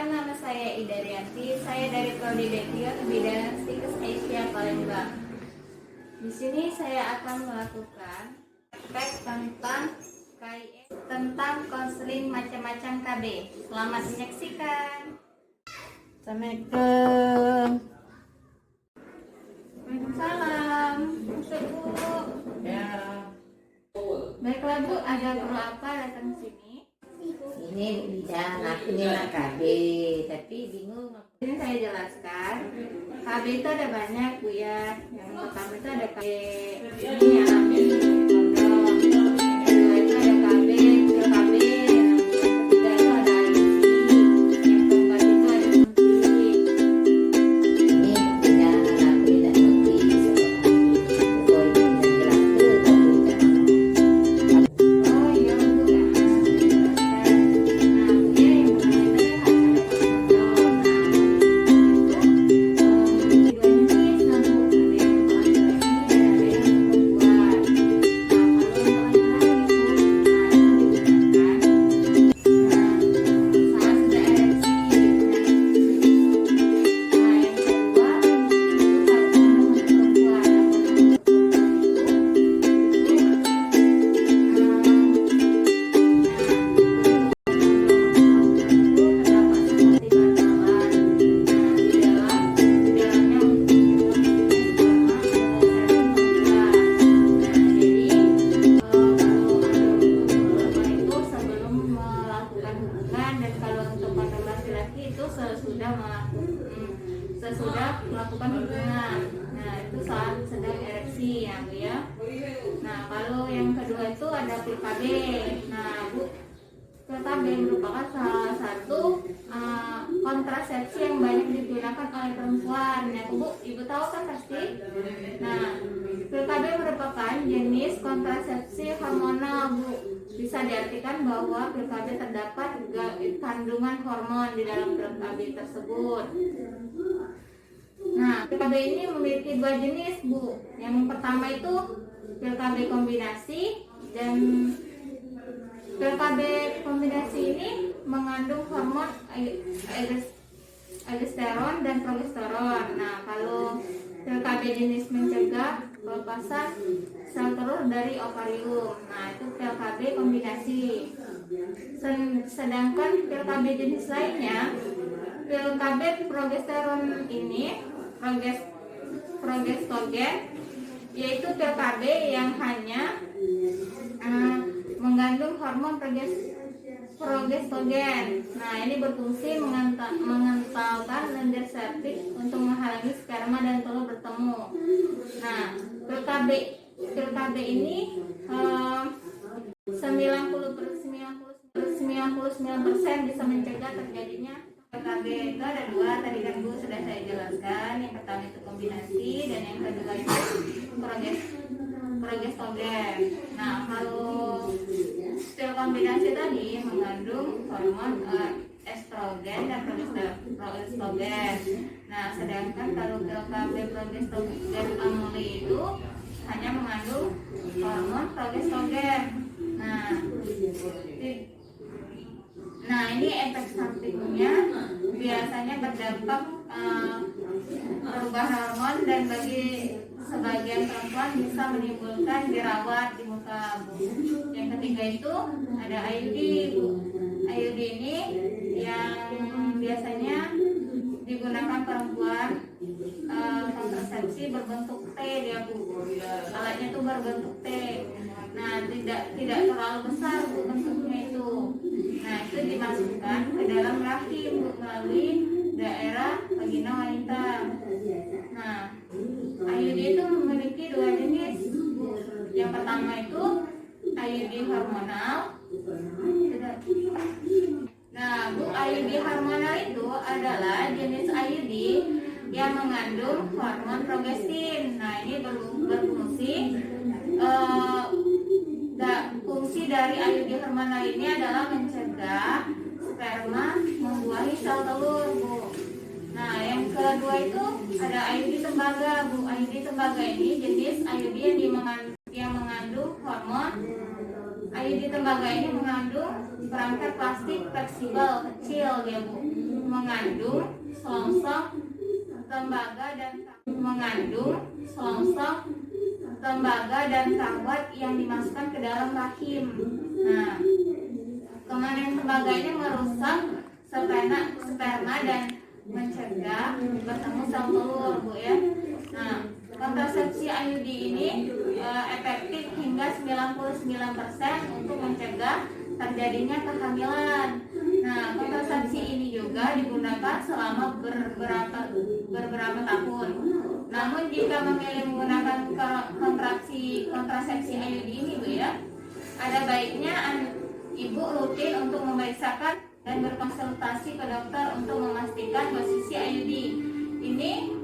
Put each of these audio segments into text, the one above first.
Perkenalkan, nama saya Ida Rianti. Saya dari Prodi Depiot bidang Psikes Asia Palembang. Di sini saya akan melakukan praktek tentang konseling macam-macam KB. Selamat menyaksikan. Assalamualaikum. Waalaikumsalam. Masuk, Bu. Ya, Baiklah, Bu, ada perlu apa datang ke sini? ini bidang aku ini nak KB, tapi bingung. Ini saya jelaskan. KB itu ada banyak, Bu, ya. Yang pertama itu ada KB ini alami, kondom. Yang kedua itu ada KB, pil KB. Yang ketiga itu ada IUC. Yang keempat itu ada suntik. Ini bidang aku tidak ngerti soal itu jelas tuh tapi jangan. Oh iya, Bu, ya. Nah, Bu, ya, yang pertama itu ada kondom. Sesudah melakukan hubungan. Nah, itu saat sedang ereksi, ya, Bu, ya. Nah, kalau yang kedua itu ada pil KB. Nah, Bu, pil KB merupakan salah satu kontrasepsi yang banyak digunakan oleh perempuan. Ya, Bu, Ibu tahu kan pasti? Nah, pil KB merupakan jenis kontrasepsi hormonal, Bu. Bisa diartikan bahwa pil KB terdapat kandungan hormon di dalam pil KB tersebut. Nah, pil KB ini memiliki dua jenis, Bu. Yang pertama itu pil KB kombinasi, dan pil KB kombinasi ini mengandung hormon aldosteron dan progesteron. Nah, kalau pil KB jenis mencegah pelepasan sel telur dari ovarium. Nah, itu pil KB kombinasi. Sedangkan pil KB jenis lainnya, pil KB progesteron ini progestogen, yaitu pil KB yang hanya mengandung hormon progestogen. Nah, ini berfungsi mengentalkan lendir septik untuk menghalangi sperma dan telur bertemu. Nah, pil KB ini 99% bisa mencegah terjadinya. Pil KB itu ada dua, tadi kan Bu sudah saya jelaskan. Yang pertama itu kombinasi, dan yang kedua itu progestogen. Nah, kalau pil kombinasi tadi mengandung hormon estrogen dan progestogen. Nah, sedangkan kalau pil KB progestogen only itu hanya mengandung hormon progestogen. Nah, ini efek sampingnya biasanya berdampak perubahan hormon, dan bagi sebagian perempuan bisa menimbulkan jerawat di muka, Bu. Yang ketiga itu ada IUD, Bu. IUD ini yang biasanya digunakan perempuan kontrasepsi berbentuk T, dia, Bu. Alatnya itu berbentuk T. Nah, tidak terlalu besar, Bu, bentuknya itu. Nah, itu dimasukkan ke dalam rahim, Bu, melalui daerah vagina wanita. Nah, IUD itu memiliki dua jenis. Yang pertama itu IUD hormonal. Nah, Bu, IUD hormonal itu adalah jenis IUD yang mengandung hormon progestin. Nah, ini berfungsi fungsi dari IUD hormonal ini adalah mencegah sperma membuahi sel telur, Bu. Nah, yang kedua itu ada IUD tembaga, Bu. IUD tembaga ini jenis IUD yang mengandung hormon. IUD tembaga ini mengandung perangkat plastik fleksibel kecil, ya, Bu. mengandung selongsong tembaga dan kawat yang dimasukkan ke dalam rahim. Nah, kemarin tembaga ini merusak sperma dan mencegah bertemu sel telur, Bu ya. Nah, kontrasepsi IUD ini efektif hingga 99% untuk mencegah terjadinya kehamilan. Nah, kontrasepsi ini juga digunakan selama beberapa tahun. Namun jika memilih menggunakan kontrasepsi IUD ini, Bu ya, ada baiknya ibu rutin untuk memeriksakan dan berkonsultasi ke dokter untuk memastikan posisi IUD.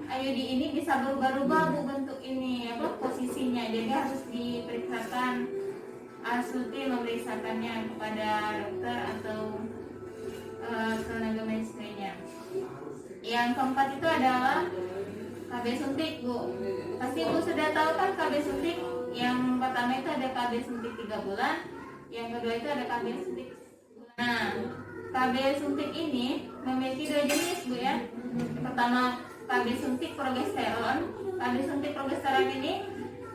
IUD ini bisa berubah-ubah, Bu, bentuk ini posisinya. Jadi harus diperiksakan, harus rutin memeriksakannya kepada dokter atau tenaga medis lainnya. Yang keempat itu adalah KB suntik, Bu. Pasti Bu sudah tahu kan KB suntik. Yang pertama itu ada KB suntik 3 bulan, yang kedua itu ada KB suntik. Nah, KB suntik ini memiliki 2 jenis, Bu ya. Pertama, KB suntik progesteron. KB suntik progesteron ini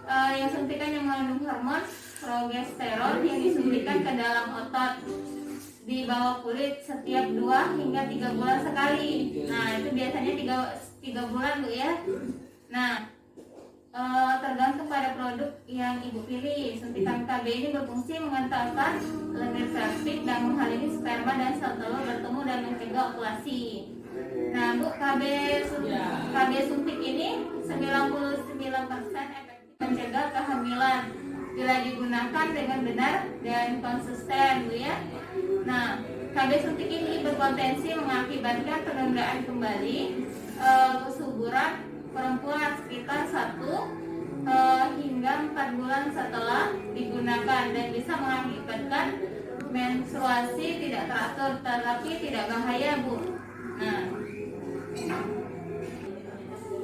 yang suntikan yang mengandung hormon progesteron yang disuntikan ke dalam otot di bawah kulit setiap 2 hingga 3 bulan sekali. Nah, itu biasanya 3 bulan, Bu ya. Nah, tergantung pada produk yang ibu pilih. Suntikan KB ini berfungsi mengentalkan lendir pelvik dan menghalangi sperma dan sel telur bertemu dan mencegah ovulasi. Nah, Bu, KB suntik ini 99% efektif mencegah kehamilan bila digunakan dengan benar dan konsisten, Bu ya. Nah, KB suntik ini berpotensi mengakibatkan penundaan kembali kesuburan perempuan sekitar 1 hingga 4 bulan setelah digunakan dan bisa mengakibatkan menstruasi tidak teratur tetapi tidak bahaya, Bu.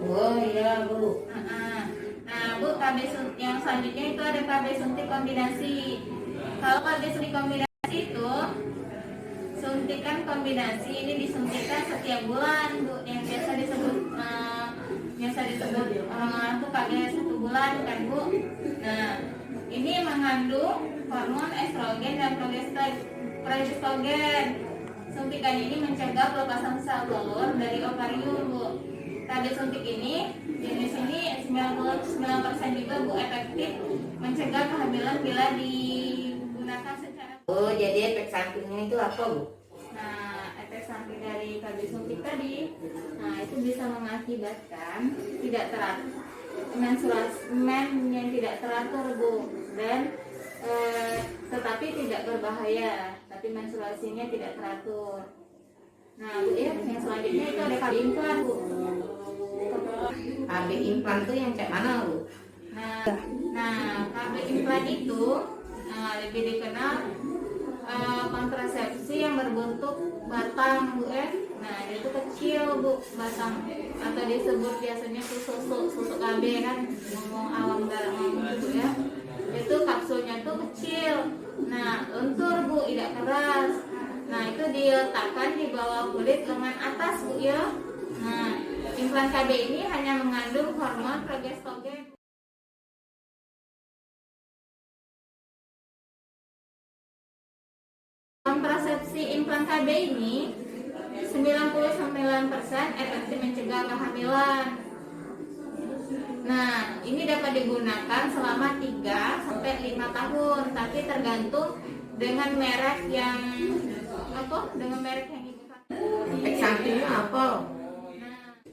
Oh iya, Bu. Nah, Bu, KB suntik yang selanjutnya itu ada KB suntik kombinasi. Kalau KB suntik kombinasi itu suntikan kombinasi ini disuntikan setiap bulan, Bu, yang biasa disebut orang-orang tuh KB 1 bulan kan, Bu. Nah, ini mengandung hormon estrogen dan progestogen. Suntikan ini mencegah pelepasan sel telur dari ovarium, Bu. KB suntik ini jenis ini 99% juga, Bu, efektif mencegah kehamilan bila digunakan secara. Oh, jadi efek sampingnya itu apa, Bu? Nah, efek samping dari KB suntik tadi, nah itu bisa mengakibatkan tidak teratur menstruasi yang tidak teratur, Bu, dan tetapi tidak berbahaya, tapi menstruasinya tidak teratur. Nah, Bu ya, yang selanjutnya itu ada KB implan, Bu. KB implan tuh yang kayak mana, Bu? Nah, KB implan itu lebih dikenal kontrasepsi yang berbentuk batang, Bu ya. Nah, itu kecil, Bu, batang, atau disebut biasanya tuh susuk KB kan, ngomong awam ngomong gitu ya. Itu kapsulnya tuh kecil. Nah, lentur, Bu, tidak keras. Nah, itu diletakkan di bawah kulit lengan atas, Bu ya. Nah, implan KB ini hanya mengandung hormon progestogen. Kontrasepsi implan KB ini 99% efektif mencegah kehamilan. Nah, ini dapat digunakan selama 3 sampai 5 tahun, tapi tergantung dengan merek yang ibu pakai. Efek sampingnya apa?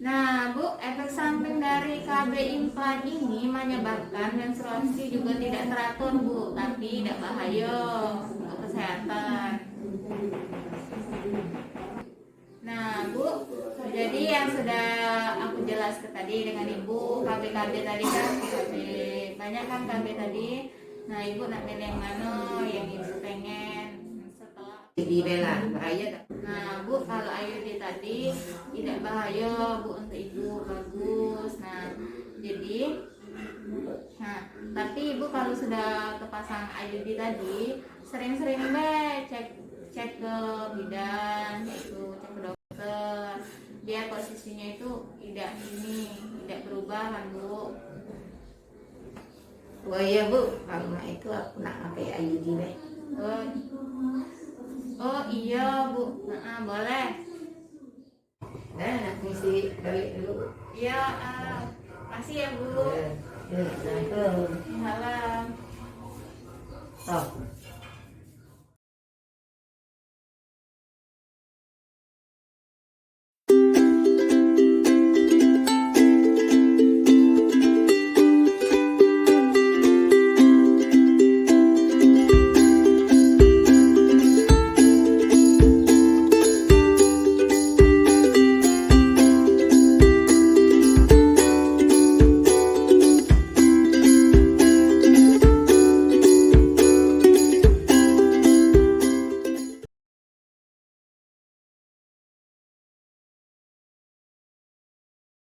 Nah, Bu, efek samping dari KB implan ini menyebabkan menstruasi juga tidak teratur, Bu, tapi tidak bahaya untuk kesehatan. Nah, Bu, jadi yang sudah aku jelaskan tadi dengan Ibu, KB tadi kan, banyak kan KB tadi. Nah, Ibu nak milih yang mana yang Ibu pengen setelah Jadi bela bahaya tak? Nah, Bu, kalau IUD tadi tidak bahaya, Bu, untuk Ibu, bagus. Nah, jadi tapi Ibu kalau sudah kepasang IUD tadi, sering-sering cek ke bidan, yaitu cek ke dokter. biar posisinya itu tidak berubah kan Bu. Oh iya Bu, kalau itu aku nak pakai IUD deh. Oh iya Bu, boleh. Nah, aku mesti balik dulu. Iya, makasih ya Bu. Nah, itu. Salam. Oh.